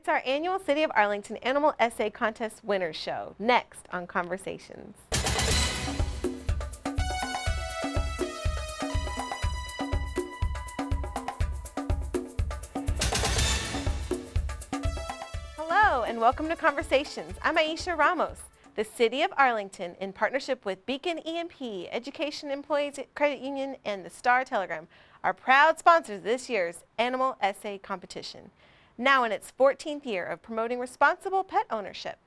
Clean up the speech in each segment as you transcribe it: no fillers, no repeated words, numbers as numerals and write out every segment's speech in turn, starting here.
It's our annual City of Arlington Animal Essay Contest Winners Show, next on Conversations. Hello and welcome to Conversations. I'm Aisha Ramos. The City of Arlington, in partnership with Beacon EMP, Education Employees Credit Union, and the Star Telegram, are proud sponsors of this year's Animal Essay Competition, now in its 14th year of promoting responsible pet ownership.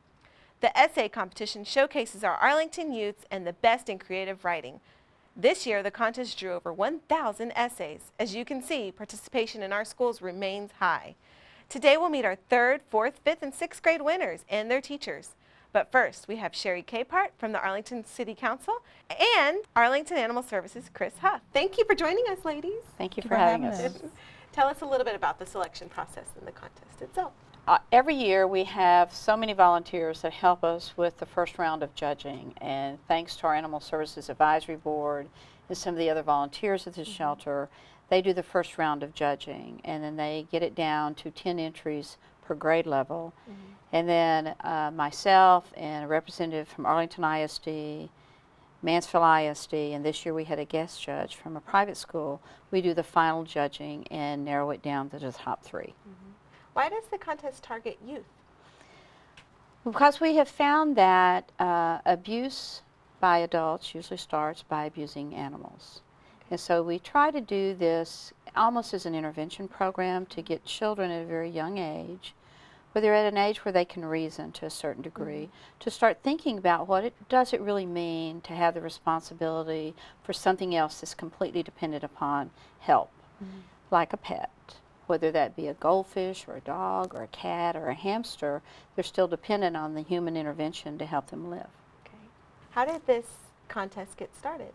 The essay competition showcases our Arlington youths and the best in creative writing. This year, the contest drew over 1,000 essays. As you can see, participation in our schools remains high. Today, we'll meet our 3rd, 4th, 5th, and 6th grade winners and their teachers. But first, we have Sheri Capehart from the Arlington City Council and Arlington Animal Services' Chris Huff. Thank you for joining us, ladies. Thank you for having us. Tell us a little bit about the selection process and the contest itself. Every year we have so many volunteers that help us with the first round of judging, and thanks to our Animal Services Advisory Board and some of the other volunteers at the shelter, they do the first round of judging, and then they get it down to 10 entries per grade level. And then myself and a representative from Arlington ISD, Mansfield ISD, and this year we had a guest judge from a private school. We do the final judging and narrow it down to the top 3. Why does the contest target youth? Because we have found that abuse by adults usually starts by abusing animals. And so we try to do this almost as an intervention program to get children at a very young age, where they're at an age where they can reason to a certain degree, to start thinking about what does it really mean to have the responsibility for something else that's completely dependent upon help, like a pet. Whether that be a goldfish or a dog or a cat or a hamster, they're still dependent on the human intervention to help them live. Okay. How did this contest get started?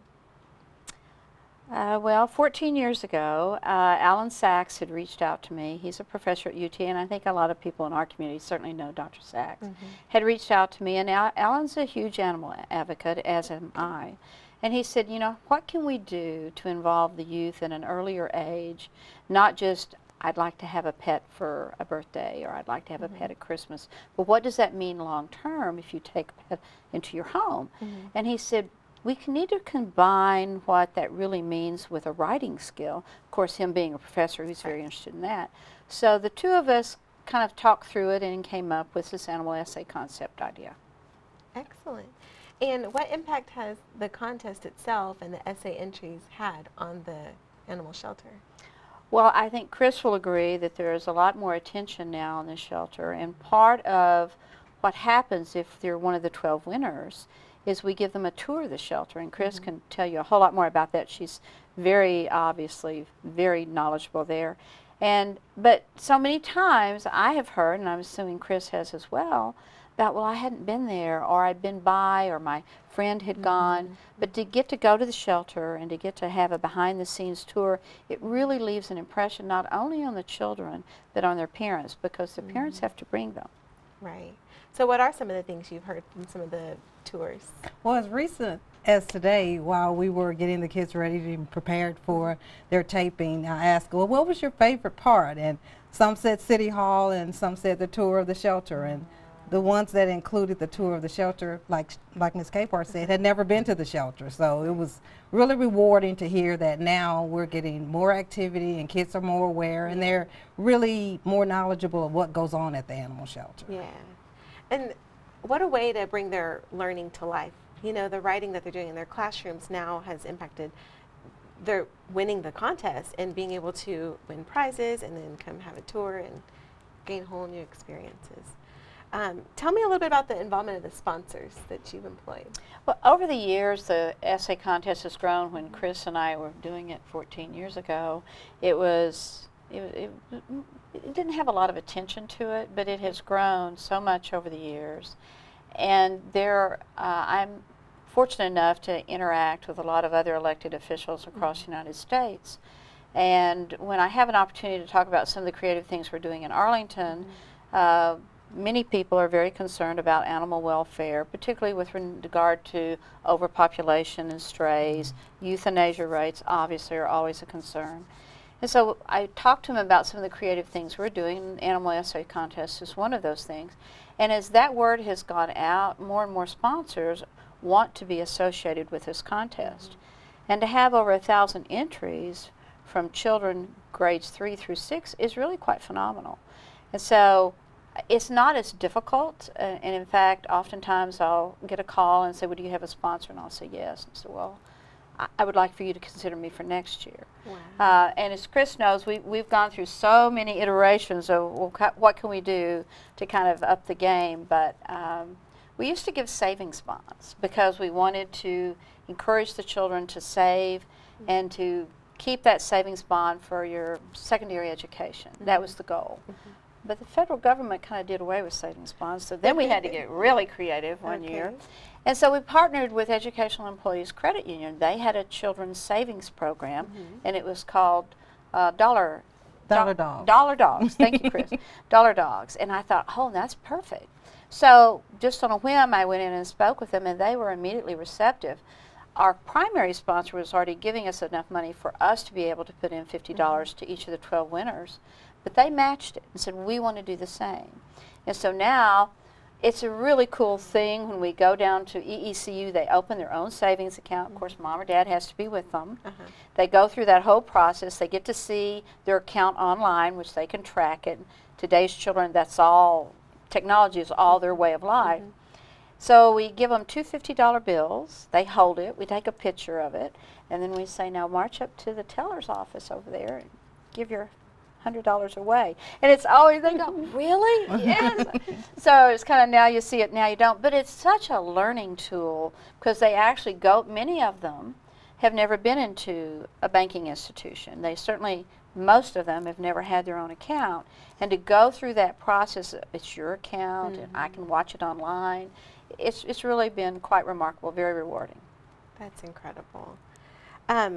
Well, 14 years ago, Alan Sachs had reached out to me. He's a professor at UT, and I think a lot of people in our community certainly know Dr. Sachs. Had reached out to me, and Alan's a huge animal advocate, as am I. And he said, you know, what can we do to involve the youth at an earlier age, not just I'd like to have a pet for a birthday or I'd like to have a pet at Christmas, but what does that mean long term if you take a pet into your home? And he said, we need to combine what that really means with a writing skill. Of course, him being a professor, he's very interested in that. So the two of us kind of talked through it and came up with this animal essay concept idea. Excellent. And what impact has the contest itself and the essay entries had on the animal shelter? Well, I think Chris will agree that there is a lot more attention now in the shelter, and part of what happens if they're one of the 12 winners is we give them a tour of the shelter, and Chris can tell you a whole lot more about that. She's very, obviously, very knowledgeable there. But so many times I have heard, and I'm assuming Chris has as well, about, well, I hadn't been there, or I'd been by, or my friend had gone. But to get to go to the shelter and to get to have a behind-the-scenes tour, it really leaves an impression not only on the children, but on their parents, because the parents have to bring them. Right. So what are some of the things you've heard from some of the tours? Well, as recent as today, while we were getting the kids ready to be prepared for their taping, I asked, well, what was your favorite part? And some said City Hall, and some said the tour of the shelter. And the ones that included the tour of the shelter, like Ms. Capehart said, had never been to the shelter. So it was really rewarding to hear that now we're getting more activity and kids are more aware and they're really more knowledgeable of what goes on at the animal shelter. Yeah. And what a way to bring their learning to life. You know, the writing that they're doing in their classrooms now has impacted their winning the contest and being able to win prizes and then come have a tour and gain whole new experiences. Tell me a little bit about the involvement of the sponsors that you've employed. Well, over the years, the essay contest has grown. When Chris and I were doing it 14 years ago, it didn't have a lot of attention to it, but it has grown so much over the years. And I'm fortunate enough to interact with a lot of other elected officials across the United States. And when I have an opportunity to talk about some of the creative things we're doing in Arlington, many people are very concerned about animal welfare, particularly with regard to overpopulation and strays. Euthanasia rates obviously are always a concern. And so I talked to him about some of the creative things we're doing. Animal essay contest is one of those things. And as that word has gone out, more and more sponsors want to be associated with this contest. And to have over 1,000 entries from children grades 3 through 6 is really quite phenomenal. And so it's not as difficult, and in fact, oftentimes I'll get a call and say, well, do you have a sponsor? And I'll say yes. And so, well, I would like for you to consider me for next year. Wow. And as Chris knows, we've gone through so many iterations of, well, what can we do to kind of up the game. But we used to give savings bonds because we wanted to encourage the children to save and to keep that savings bond for your secondary education. That was the goal. But the federal government kind of did away with savings bonds, so then we had to get really creative one year. And so we partnered with Educational Employees Credit Union. They had a children's savings program, and it was called Dollar Dogs. Dollar Dogs. Thank you, Chris. Dollar Dogs. And I thought, oh, that's perfect. So just on a whim, I went in and spoke with them, and they were immediately receptive. Our primary sponsor was already giving us enough money for us to be able to put in $50 to each of the 12 winners. But they matched it and said, we want to do the same. And so now it's a really cool thing when we go down to EECU, they open their own savings account. Of course, mom or dad has to be with them. They go through that whole process. They get to see their account online, which they can track it. Today's children, that's all, technology is all their way of life. So we give them two $50 bills. They hold it. We take a picture of it. And then we say, now march up to the teller's office over there and give your $100 away. And it's always, they go, really? Yes. So it's kind of now you see it, now you don't. But it's such a learning tool because they actually go, many of them have never been into a banking institution. They certainly, most of them have never had their own account. And to go through that process, it's your account and I can watch it online. It's really been quite remarkable, very rewarding. That's incredible.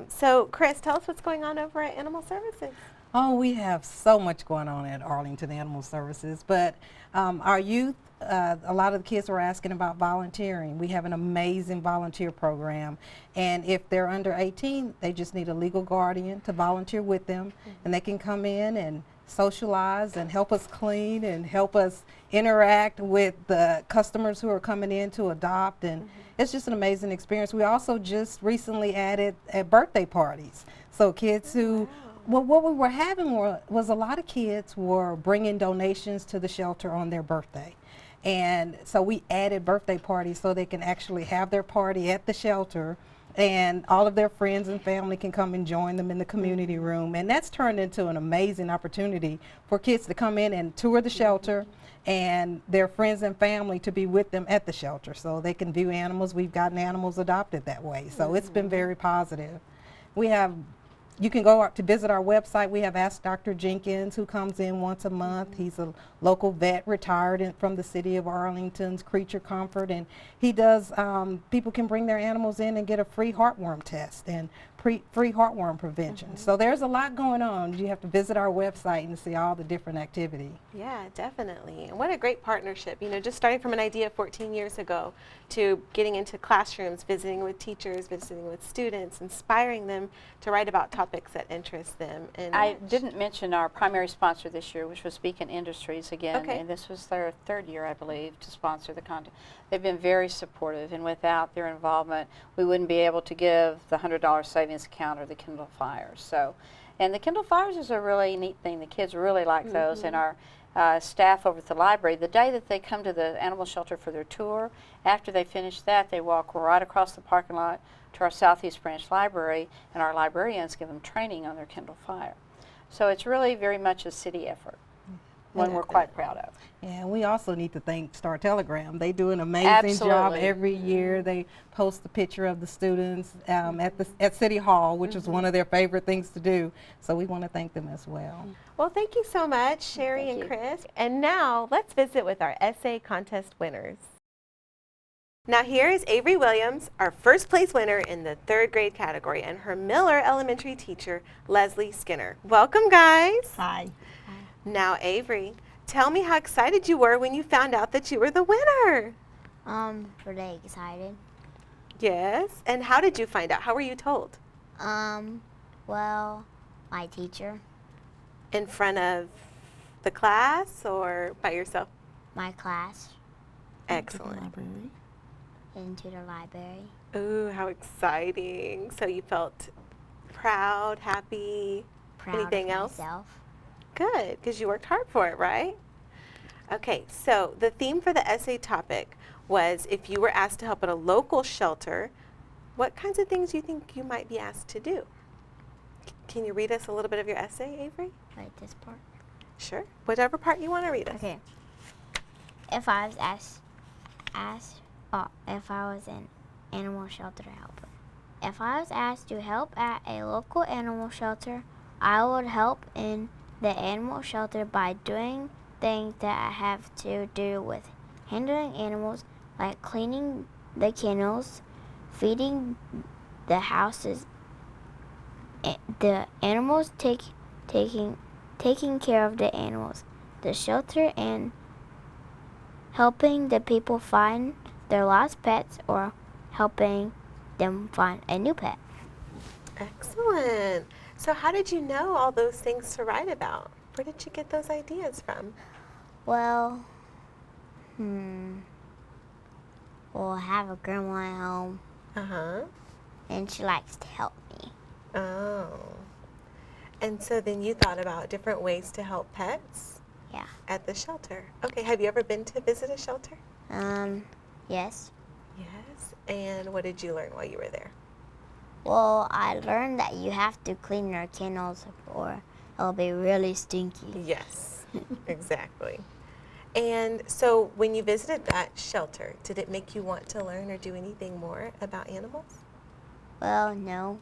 So, Chris, tell us what's going on over at Animal Services. Oh, we have so much going on at Arlington Animal Services, but our youth, a lot of the kids were asking about volunteering. We have an amazing volunteer program, and if they're under 18, they just need a legal guardian to volunteer with them, and they can come in and socialize and help us clean and help us interact with the customers who are coming in to adopt, and it's just an amazing experience. We also just recently added birthday parties, so kids who well, what we were having was a lot of kids were bringing donations to the shelter on their birthday. And so we added birthday parties so they can actually have their party at the shelter and all of their friends and family can come and join them in the community room. And that's turned into an amazing opportunity for kids to come in and tour the shelter and their friends and family to be with them at the shelter so they can view animals. We've gotten animals adopted that way. So it's been very positive. We have You can go out to visit our website. We have Ask Dr. Jenkins, who comes in once a month. He's a local vet, retired from the city of Arlington's Creature Comfort, and he does, people can bring their animals in and get a free heartworm test and free heartworm prevention. So there's a lot going on. You have to visit our website and see all the different activity. Yeah, definitely. And what a great partnership. You know, just starting from an idea 14 years ago to getting into classrooms, visiting with teachers, visiting with students, inspiring them to write about topics that interest them. And I didn't mention our primary sponsor this year, which was Beacon Industries again, Okay. and this was their third year, I believe, to sponsor the contest. They've been very supportive, and without their involvement, we wouldn't be able to give the $100 savings account or the Kindle Fires. So, and the Kindle Fires is a really neat thing. The kids really like those, and our staff over at the library, the day that they come to the animal shelter for their tour, after they finish that, they walk right across the parking lot to our Southeast Branch Library, and our librarians give them training on their Kindle Fire. So it's really very much a city effort, one we're quite proud of. Yeah, we also need to thank Star Telegram. They do an amazing job every year. They post a picture of the students at City Hall, which is one of their favorite things to do. So we want to thank them as well. well, thank you so much, Sheri and Chris. And now let's visit with our essay contest winners. Now here is Avery Williams, our first place winner in the 3rd grade category, and her Miller Elementary teacher, Leslie Skinner. Welcome, guys. Hi. Now, Avery, tell me how excited you were when you found out that you were the winner. Pretty excited. Yes. And how did you find out? How were you told? Well, My teacher, In front of the class or by yourself? my class, Excellent. into the library. Ooh, how exciting. So you felt proud, happy, Proud anything of else? myself. Good, because you worked hard for it, right? Okay, so the theme for the essay topic was if you were asked to help at a local shelter, what kinds of things do you think you might be asked to do? Can you read us a little bit of your essay, Avery? Like this part. Sure. Whatever part you want to read us. Okay. If I was if I was in animal shelter to help. If I was asked to help at a local animal shelter, I would help in the animal shelter by doing things that I have to do with handling animals, like cleaning the kennels, feeding the houses, the animals, taking care of the animals, the shelter, and helping the people find their lost pets or helping them find a new pet. Excellent. So how did you know all those things to write about? Where did you get those ideas from? Well, I have a grandma at home, Uh-huh. and she likes to help me. Oh. And so then you thought about different ways to help pets Yeah. at the shelter. Okay, have you ever been to visit a shelter? Yes. Yes. And what did you learn while you were there? Well, I learned that you have to clean your kennels or it'll be really stinky. Yes, exactly. And so when you visited that shelter, did it make you want to learn or do anything more about animals? Well, no.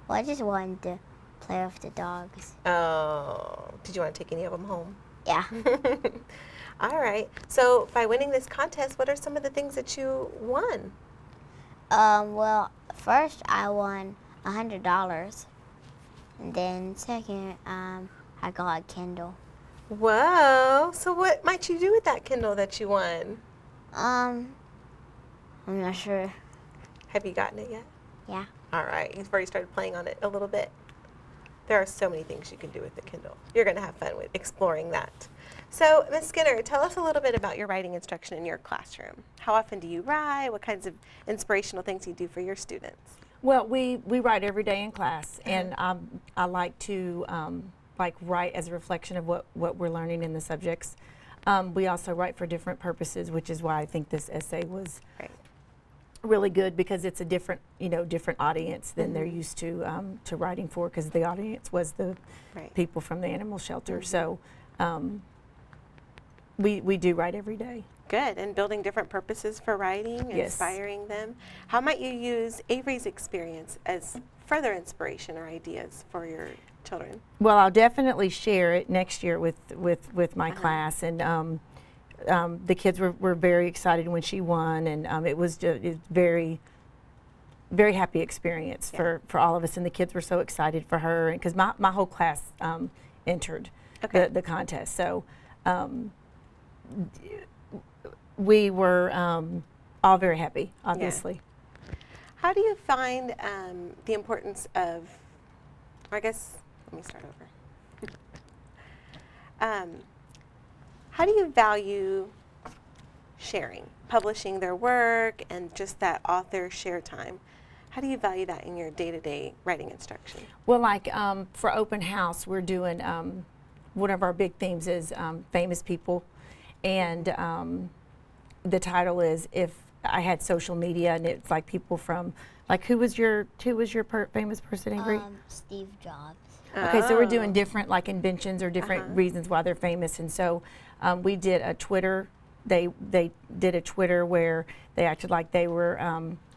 Well, I just wanted to play with the dogs. Oh, did you want to take any of them home? Yeah. All right. So by winning this contest, what are some of the things that you won? Well, first I won $100, and then second, I got a Kindle. Whoa. So what might you do with that Kindle that you won? I'm not sure. Have you gotten it yet? Yeah. All right. You've already started playing on it a little bit. There are so many things you can do with the Kindle. You're going to have fun with exploring that. So, Ms. Skinner, tell us a little bit about your writing instruction in your classroom. How often do you write? What kinds of inspirational things do you do for your students? Well, we write every day in class, and I like to write as a reflection of what we're learning in the subjects. We also write for different purposes, which is why I think this essay was really good, because it's a different audience than they're used to writing for, because the audience was the people from the animal shelter. So we do write every day. Good, and building different purposes for writing, Yes. inspiring them. How might you use Avery's experience as further inspiration or ideas for your children? Well, I'll definitely share it next year with my class, and the kids were very excited when she won, and it was just very, very happy experience for all of us, and the kids were so excited for her, and because my whole class entered the contest, so we were all very happy, obviously. Yeah. How do you find the importance of, or I guess, let me start over. How do you value sharing, publishing their work, and just that author share time? How do you value that in your day-to-day writing instruction? Well, like for open house, we're doing, one of our big themes is famous people, and the title is If I Had Social Media, and it's like people from, like who was your famous person, Avery? Steve Jobs. Okay, so we're doing different like inventions or different reasons why they're famous, and so we did a Twitter. They did a Twitter where they acted like they were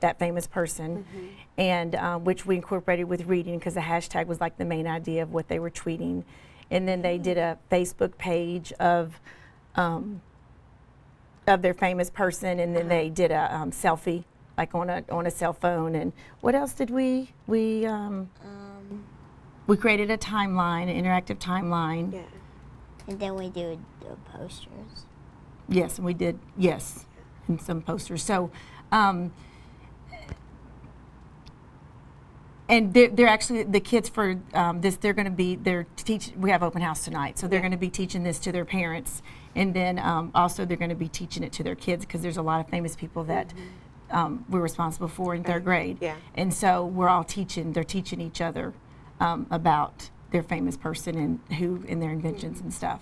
that famous person, and which we incorporated with reading, because the hashtag was like the main idea of what they were tweeting, and then they did a Facebook page of their famous person, and then they did a selfie like on a cell phone, and what else did we created a timeline, an interactive timeline. Yeah. And then we do the posters. Yes, and we did, yes, and some posters. So And they're actually, the kids for this, they're going to be, we have open house tonight, so they're going to be teaching this to their parents. And then also they're going to be teaching it to their kids, because there's a lot of famous people that we're responsible for in third grade. Yeah. And so we're all they're teaching each other about their famous person and their inventions and stuff.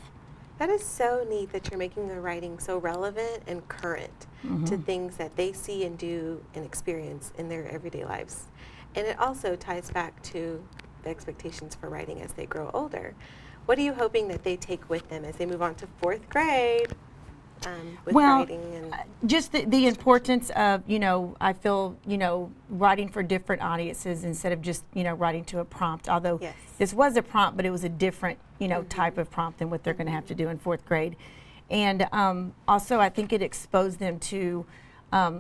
That is so neat that you're making the writing so relevant and current to things that they see and do and experience in their everyday lives. And it also ties back to the expectations for writing as they grow older. What are you hoping that they take with them as they move on to 4th grade with writing? And just the importance of, I feel, writing for different audiences instead of just, writing to a prompt. Although this was a prompt, but it was a different, type of prompt than what they're going to have to do in 4th grade. And also, I think it exposed them to,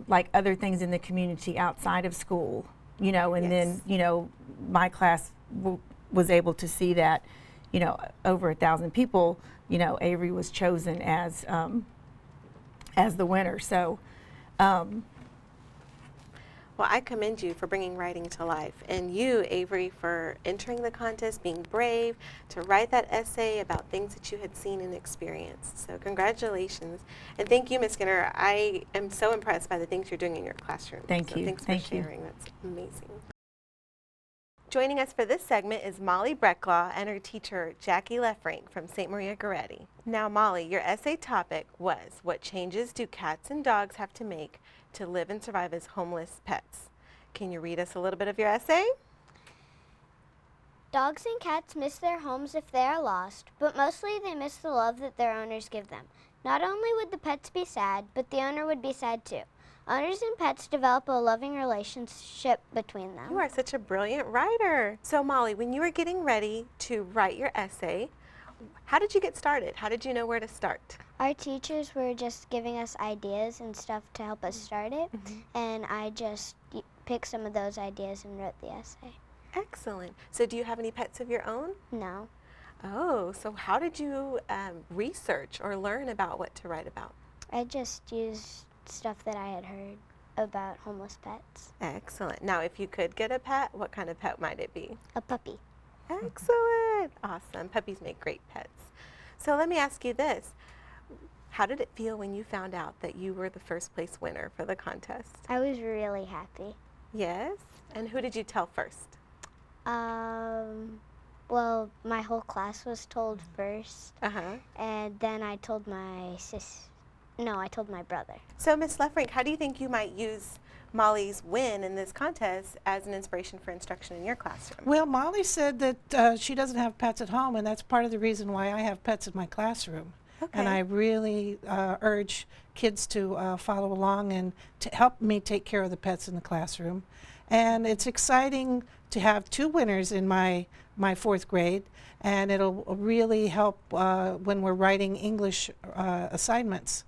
like, other things in the community outside of school. And then, my class was able to see that, over 1,000 people, Avery was chosen as the winner. So, well, I commend you for bringing writing to life, and you, Avery, for entering the contest, being brave to write that essay about things that you had seen and experienced. So congratulations. And thank you, Ms. Skinner. I am so impressed by the things you're doing in your classroom. Thank you. Thanks for sharing. That's amazing. Joining us for this segment is Molly Brecklaw and her teacher, Jackie Lefrank from St. Maria Goretti. Now, Molly, your essay topic was, what changes do cats and dogs have to make to live and survive as homeless pets? Can you read us a little bit of your essay? Dogs and cats miss their homes if they are lost, but mostly they miss the love that their owners give them. Not only would the pets be sad, but the owner would be sad too. Owners and pets develop a loving relationship between them. You are such a brilliant writer. So, Molly, when you were getting ready to write your essay, how did you get started? How did you know where to start? Our teachers were just giving us ideas and stuff to help us start it, and I just picked some of those ideas and wrote the essay. Excellent. So do you have any pets of your own? No. Oh, so how did you research or learn about what to write about? I just used stuff that I had heard about homeless pets. Excellent. Now, if you could get a pet, what kind of pet might it be? A puppy. Excellent. Awesome. Puppies make great pets. So let me ask you this. How did it feel when you found out that you were the first place winner for the contest? I was really happy. Yes? And who did you tell first? Well, my whole class was told first, Uh-huh. and then I told my I told my brother. So, Ms. Lefrank, how do you think you might use Molly's win in this contest as an inspiration for instruction in your classroom? Well, Molly said that she doesn't have pets at home, and that's part of the reason why I have pets in my classroom. Okay. And I really urge kids to follow along and to help me take care of the pets in the classroom. And it's exciting to have 2 winners in my 4th grade, and it'll really help when we're writing English assignments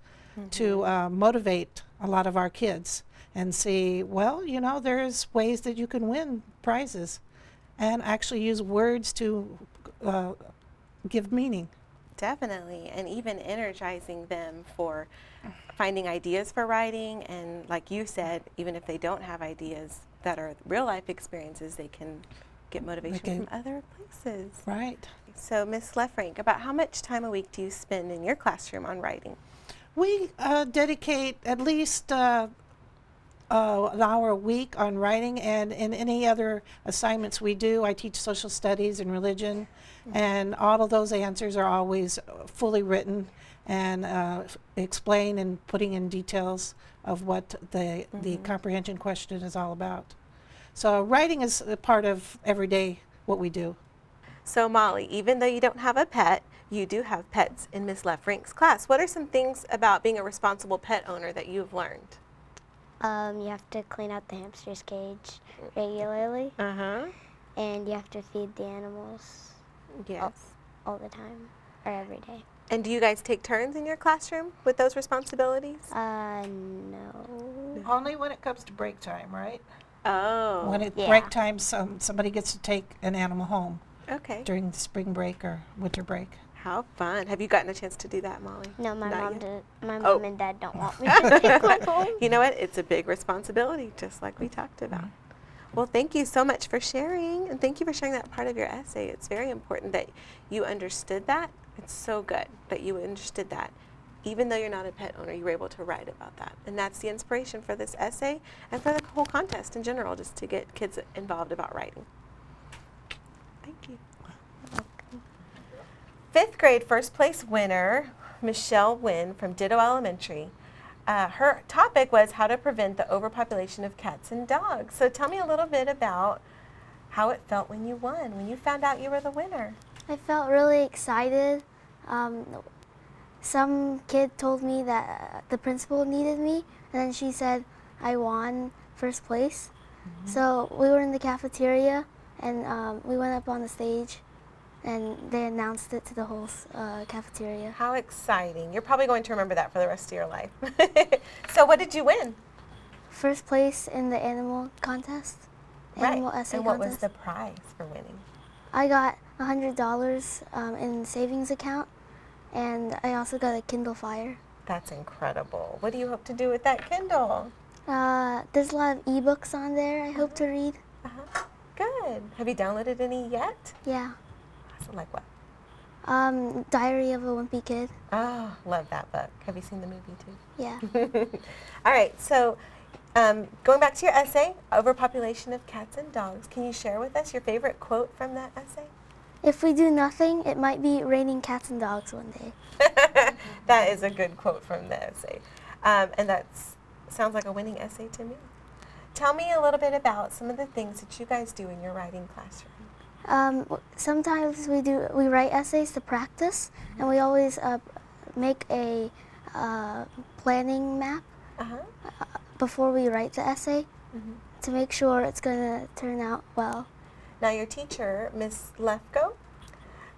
to motivate a lot of our kids and see, well, you know, there's ways that you can win prizes and actually use words to give meaning. Definitely, and even energizing them for finding ideas for writing, and like you said, even if they don't have ideas that are real life experiences, they can get motivation from other places. Right. So, Ms. Lefrank, about how much time a week do you spend in your classroom on writing? We dedicate at least an hour a week on writing, and in any other assignments we do. I teach social studies and religion, and all of those answers are always fully written and explain and putting in details of what the comprehension question is all about. So writing is a part of every day what we do. So, Molly, even though you don't have a pet, you do have pets in Ms. Lefrank's class. What are some things about being a responsible pet owner that you've learned? You have to clean out the hamster's cage regularly, and you have to feed the animals Yes. all the time or every day. And do you guys take turns in your classroom with those responsibilities? No. Only when it comes to break time, right? Oh. When it's Yeah. break time, somebody gets to take an animal home Okay. during the spring break or winter break. How fun. Have you gotten a chance to do that, Molly? No, my Not mom yet? did. My Oh. mom and dad don't want me to take one home. You know what? It's a big responsibility, just like we talked about. Well, thank you so much for sharing, and thank you for sharing that part of your essay. It's very important that you understood that. It's so good that you understood that. Even though you're not a pet owner, you were able to write about that. And that's the inspiration for this essay and for the whole contest in general, just to get kids involved about writing. Thank you. Fifth grade first place winner, Michelle Wynn from Ditto Elementary. Her topic was how to prevent the overpopulation of cats and dogs. So tell me a little bit about how it felt when you won, when you found out you were the winner. I felt really excited. Some kid told me that the principal needed me, and then she said I won first place. So we were in the cafeteria, and we went up on the stage, and they announced it to the whole cafeteria. How exciting. You're probably going to remember that for the rest of your life. So what did you win? First place in the animal contest, animal essay and what contest. was the prize for winning? I got $100 in savings account, and I also got a Kindle Fire. That's incredible. What do you hope to do with that Kindle? There's a lot of ebooks on there I hope to read. Good. Have you downloaded any yet? Yeah. So like what? Diary of a Wimpy Kid. Oh, love that book. Have you seen the movie too? Yeah. All right, so going back to your essay, overpopulation of cats and dogs, can you share with us your favorite quote from that essay? If we do nothing, it might be raining cats and dogs one day. That is a good quote from the essay. And that sounds like a winning essay to me. Tell me a little bit about some of the things that you guys do in your writing classroom. Sometimes we write essays to practice, and we always make a planning map before we write the essay to make sure it's going to turn out well. Now your teacher, Miss Lefko,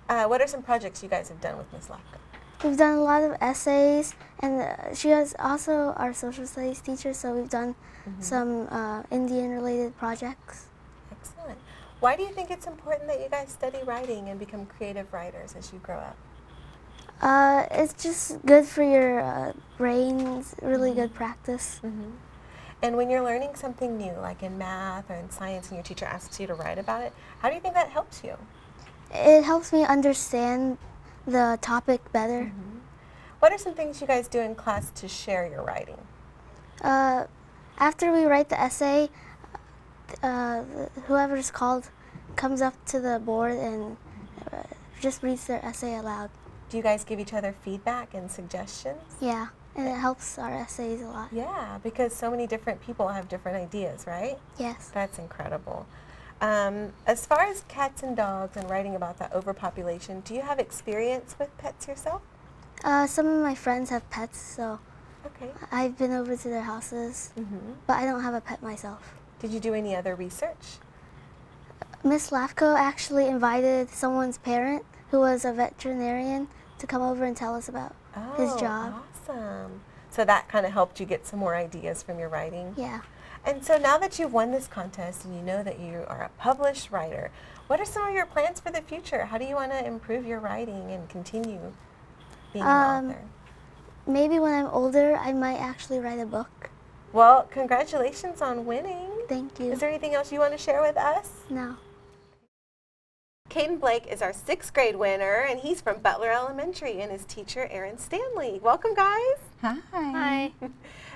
what are some projects you guys have done with Miss Lefko? We've done a lot of essays, and she is also our social studies teacher, so we've done some Indian-related projects. Excellent. Why do you think it's important that you guys study writing and become creative writers as you grow up? It's just good for your brains, really good practice. And when you're learning something new, like in math or in science, and your teacher asks you to write about it, how do you think that helps you? It helps me understand the topic better. What are some things you guys do in class to share your writing? After we write the essay, whoever's called comes up to the board and just reads their essay aloud. Do you guys give each other feedback and suggestions? Yeah, and it helps our essays a lot. Yeah, because so many different people have different ideas, right? Yes. That's incredible. As far as cats and dogs and writing about that overpopulation, do you have experience with pets yourself? Some of my friends have pets, so Okay. I've been over to their houses, but I don't have a pet myself. Did you do any other research? Miss Lafko actually invited someone's parent, who was a veterinarian, to come over and tell us about his job. Awesome. So that kind of helped you get some more ideas from your writing? Yeah. And so now that you've won this contest and you know that you are a published writer, what are some of your plans for the future? How do you want to improve your writing and continue being an author? Maybe when I'm older, I might actually write a book. Well, congratulations on winning. Thank you. Is there anything else you want to share with us? No. Caden Blake is our 6th grade winner, and he's from Butler Elementary, and his teacher, Erin Stanley. Welcome, guys. Hi.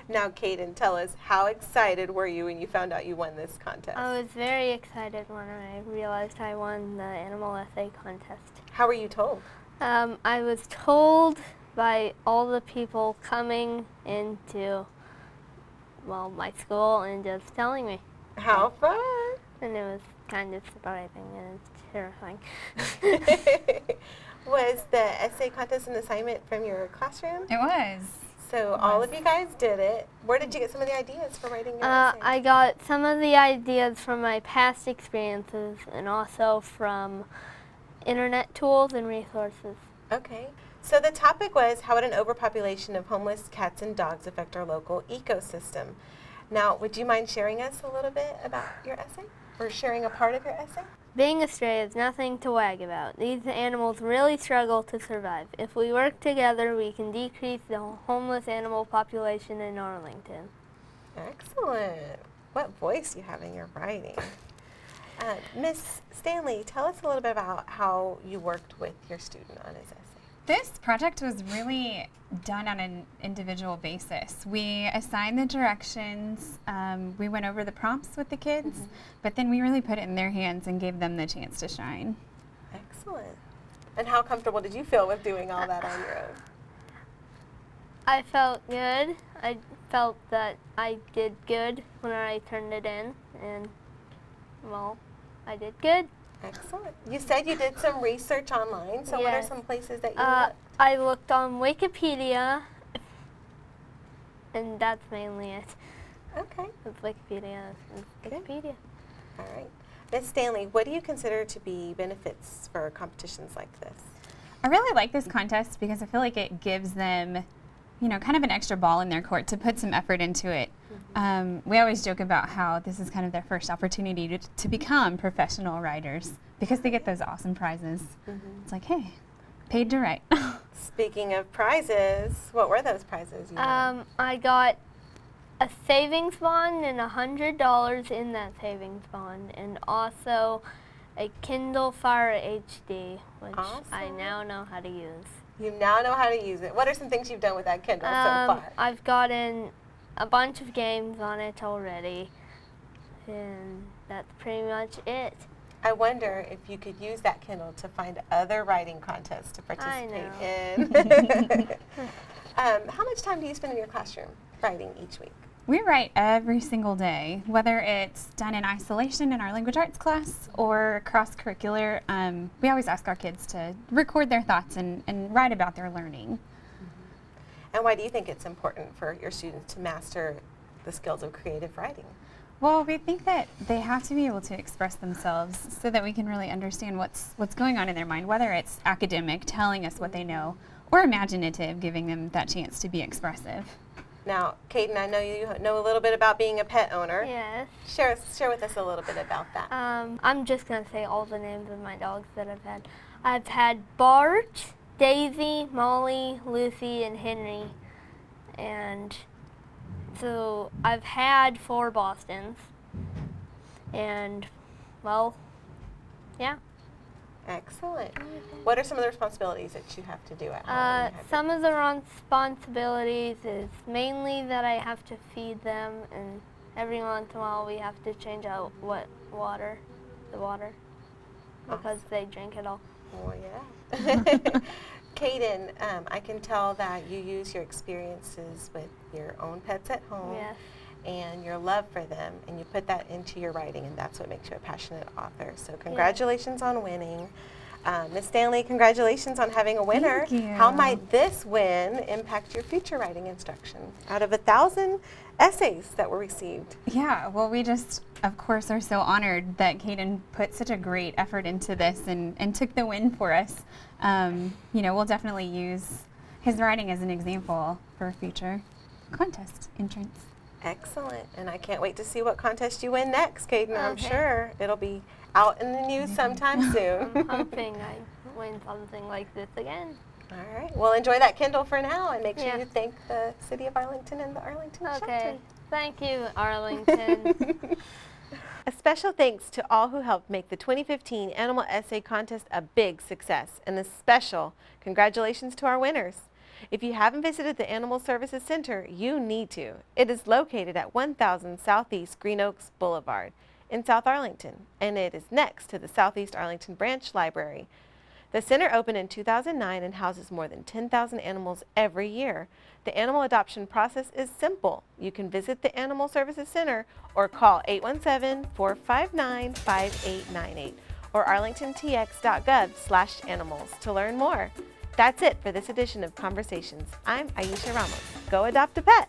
Now, Caden, tell us, how excited were you when you found out you won this contest? I was very excited when I realized I won the animal essay contest. How were you told? I was told by all the people coming into, well, my school and just telling me. How fun. And it was kind of surprising and terrifying. Was the essay contest an assignment from your classroom? It was. So all of you guys did it. Where did you get some of the ideas for writing your essay? I got some of the ideas from my past experiences and also from internet tools and resources. Okay. So the topic was, how would an overpopulation of homeless cats and dogs affect our local ecosystem? Now, would you mind sharing us a little bit about your essay? Or sharing a part of your essay? Being a stray is nothing to wag about. These animals really struggle to survive. If we work together, we can decrease the homeless animal population in Arlington. Excellent. What voice you have in your writing. Miss Stanley, tell us a little bit about how you worked with your student on his essay. This project was really done on an individual basis. We assigned the directions, we went over the prompts with the kids, but then we really put it in their hands and gave them the chance to shine. Excellent. And how comfortable did you feel with doing all that on your own? I felt good. I felt that I did good when I turned it in, and, well, I did good. Excellent. You said you did some research online, so what are Yes. some places that you looked? I looked on Wikipedia, and that's mainly it. Okay. It's Wikipedia. Good. Wikipedia. All right. Miss Stanley, what do you consider to be benefits for competitions like this? I really like this contest because I feel like it gives them, you know, kind of an extra ball in their court to put some effort into it. We always joke about how this is kind of their first opportunity to become professional writers because they get those awesome prizes. It's like, hey, paid to write. Speaking of prizes, what were those prizes you won? I got a savings bond and $100 in that savings bond, and also a Kindle Fire HD, which I Awesome. now know how to use. You now know how to use it. What are some things you've done with that Kindle so far? I've gotten a bunch of games on it already, and that's pretty much it. I wonder if you could use that Kindle to find other writing contests to participate in. How much time do you spend in your classroom writing each week? We write every single day, whether it's done in isolation in our language arts class or cross-curricular. We always ask our kids to record their thoughts and write about their learning. And why do you think it's important for your students to master the skills of creative writing? Well, we think that they have to be able to express themselves so that we can really understand what's going on in their mind, whether it's academic, telling us what they know, or imaginative, giving them that chance to be expressive. Now, Caden, I know you know a little bit about being a pet owner. Yes. Share with us a little bit about that. I'm just going to say all the names of my dogs that I've had. I've had Bart, Daisy, Molly, Lucy, and Henry. And so I've had 4 Bostons. And, well, yeah. Excellent. What are some of the responsibilities that you have to do at home? Some of the responsibilities is mainly that I have to feed them, and every once in a while we have to change out the water, because they drink it all. Oh, yeah. Caden, I can tell that you use your experiences with your own pets at home Yes. and your love for them, and you put that into your writing, and that's what makes you a passionate author. So congratulations on winning. Ms. Stanley, congratulations on having a winner. Thank you. How might this win impact your future writing instruction? Out of 1,000 essays that were received. Yeah, well, we just, of course, are so honored that Caden put such a great effort into this and took the win for us. You know, we'll definitely use his writing as an example for future contest entrants. Excellent, and I can't wait to see what contest you win next, Caden. I'm Okay. sure it'll be out in the news sometime soon. I'm hoping I win something like this again. All right, well, enjoy that Kindle for now, and make sure Yeah. you thank the City of Arlington and the Arlington Okay. Shelter. Thank you, Arlington. A special thanks to all who helped make the 2015 Animal Essay Contest a big success, and a special congratulations to our winners. If you haven't visited the Animal Services Center, you need to. It is located at 1000 Southeast Green Oaks Boulevard in South Arlington, and it is next to the Southeast Arlington Branch Library. The center opened in 2009 and houses more than 10,000 animals every year. The animal adoption process is simple. You can visit the Animal Services Center or call 817-459-5898 or arlingtontx.gov/animals to learn more. That's it for this edition of Conversations. I'm Aisha Ramos. Go adopt a pet.